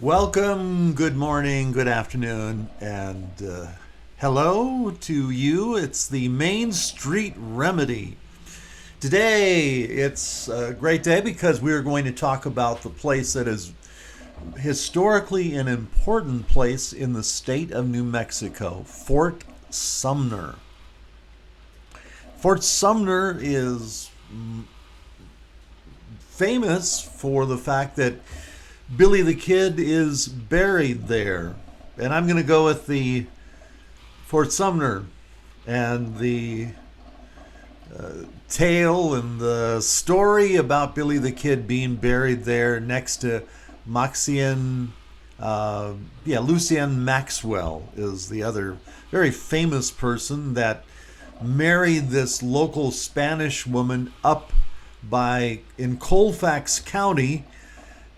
Welcome, good morning, good afternoon, and hello to you. It's the Main Street Remedy. Today, it's a great day because we're going to talk about the place that is historically an important place in the state of New Mexico, Fort Sumner. Fort Sumner is famous for the fact that Billy the Kid is buried there. And I'm going to go with the Fort Sumner and the tale and the story about Billy the Kid being buried there next to Maxian. Lucien Maxwell is the other very famous person that married this local Spanish woman up in Colfax County.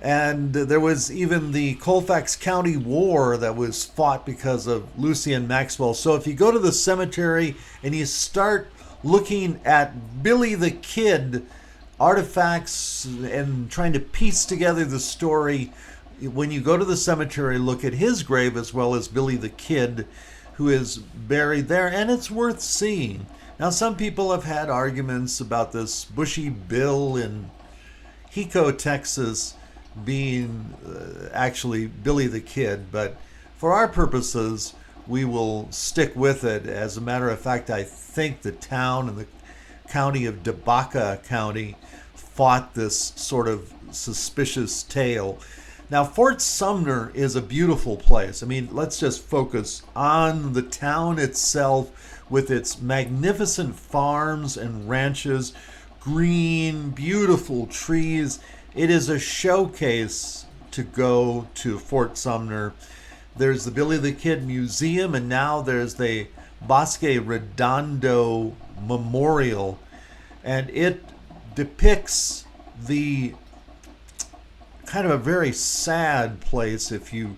And there was even the Colfax County War that was fought because of Lucien Maxwell. So if you go to the cemetery and you start looking at Billy the Kid artifacts and trying to piece together the story, when you go to the cemetery, look at his grave as well as Billy the Kid, who is buried there, and it's worth seeing. Now, some people have had arguments about this Bushy Bill in Hico, Texas, being actually Billy the Kid, but for our purposes, we will stick with it. As a matter of fact, I think the town and the county of Debaca County fought this sort of suspicious tale. Now, Fort Sumner is a beautiful place. I mean, let's just focus on the town itself with its magnificent farms and ranches, green, beautiful trees. It is a showcase to go to Fort Sumner. There's the Billy the Kid Museum, and now there's the Bosque Redondo Memorial, and it depicts the kind of a very sad place. If you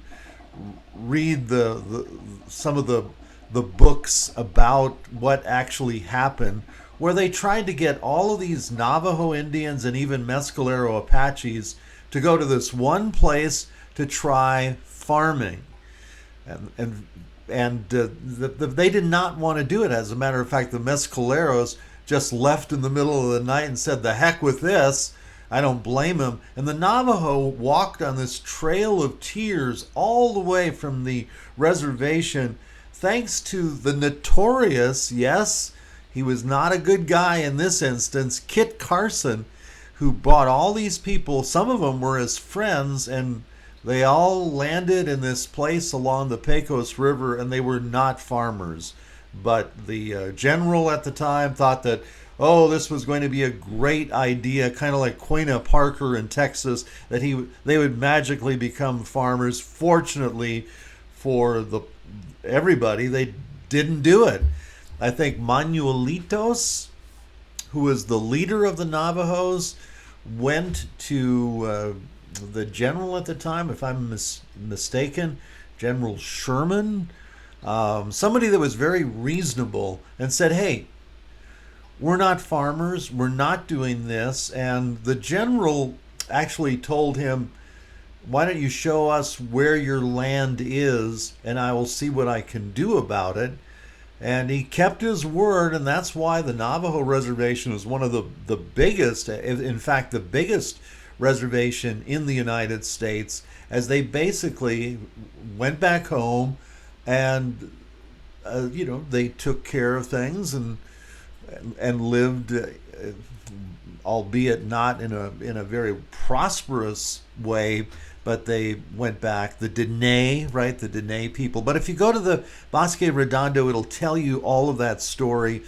read some of the books about what actually happened, where they tried to get all of these Navajo Indians and even Mescelero Apaches to go to this one place to try farming. They did not want to do it. As a matter of fact, the Mescaleros just left in the middle of the night and said, "The heck with this." I don't blame them. And the Navajo walked on this trail of tears all the way from the reservation, thanks to the notorious, yes, he was not a good guy in this instance, Kit Carson, who brought all these people. Some of them were his friends, and they all landed in this place along the Pecos River, and they were not farmers. But the general at the time thought that, this was going to be a great idea, kind of like Quina Parker in Texas, that they would magically become farmers. Fortunately for everybody, they didn't do it. I think Manuelitos, who was the leader of the Navajos, went to the general at the time, if I'm mistaken, General Sherman, somebody that was very reasonable, and said, "Hey, we're not farmers, we're not doing this." And the general actually told him, "Why don't you show us where your land is, and I will see what I can do about it." And he kept his word, and that's why the Navajo reservation is one of the biggest, in fact, the biggest reservation in the United States, as they basically went back home and, they took care of things and lived, albeit not in a very prosperous way, but they went back. The Dene, right? The Dene people. But if you go to the Bosque Redondo, it'll tell you all of that story.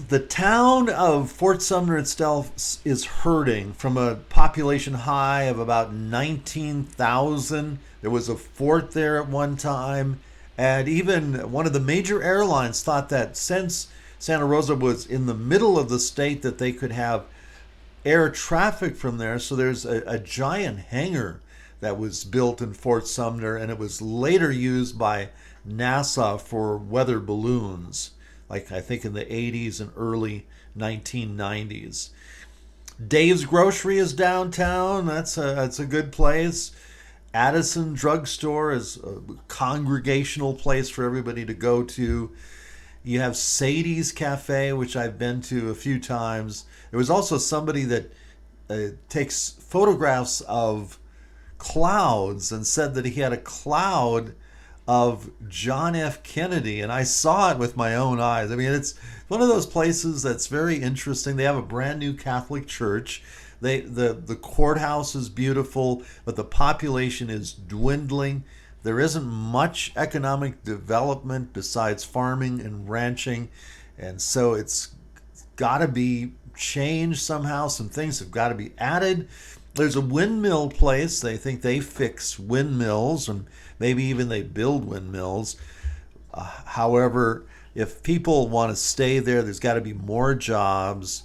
The town of Fort Sumner itself is hurting from a population high of about 19,000. There was a fort there at one time. And even one of the major airlines thought that since Santa Rosa was in the middle of the state, that they could have air traffic from there. So there's a giant hangar that was built in Fort Sumner, and it was later used by NASA for weather balloons, like I think in the 80s and early 1990s. Dave's Grocery is downtown. That's a good place. Addison Drugstore is a congregational place for everybody to go to. You have Sadie's Cafe, which I've been to a few times. There was also somebody that takes photographs of clouds and said that he had a cloud of John F. Kennedy, and I saw it with my own eyes. I mean, it's one of those places that's very interesting. They have a brand new Catholic church. The courthouse is beautiful, but the population is dwindling. There isn't much economic development besides farming and ranching, and so it's got to be changed somehow. Some things have got to be added. There's a windmill place. They think they fix windmills, and maybe even they build windmills. However, if people want to stay there, there's got to be more jobs.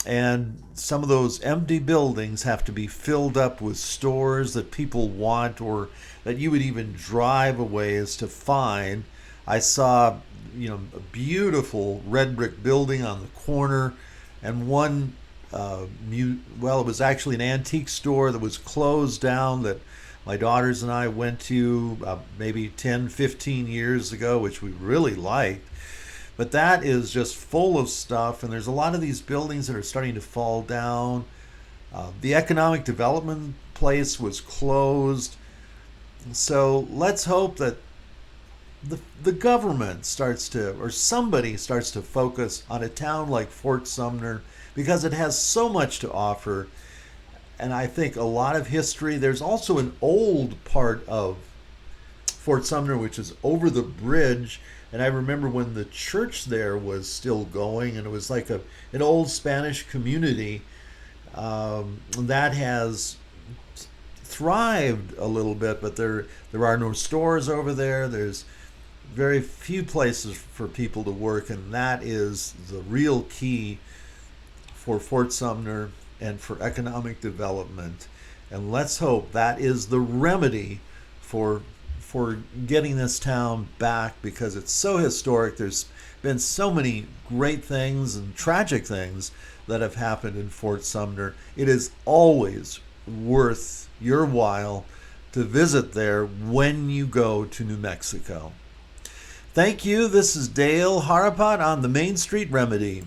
And some of those empty buildings have to be filled up with stores that people want or that you would even drive a ways to find. I saw, a beautiful red brick building on the corner, and one, it was actually an antique store that was closed down that my daughters and I went to maybe 10, 15 years ago, which we really liked. But that is just full of stuff, and there's a lot of these buildings that are starting to fall down. The economic development place was closed. So let's hope that the government starts to, or somebody starts to focus on a town like Fort Sumner because it has so much to offer. And I think a lot of history. There's also an old part of Fort Sumner, which is over the bridge. And I remember when the church there was still going, and it was like an old Spanish community that has thrived a little bit, but there are no stores over there. There's very few places for people to work, and that is the real key for Fort Sumner and for economic development. And let's hope that is the remedy for getting this town back, because it's so historic. There's been so many great things and tragic things that have happened in Fort Sumner. It is always worth your while to visit there when you go to New Mexico. Thank you. This is Dale Harapat on the Main Street Remedy.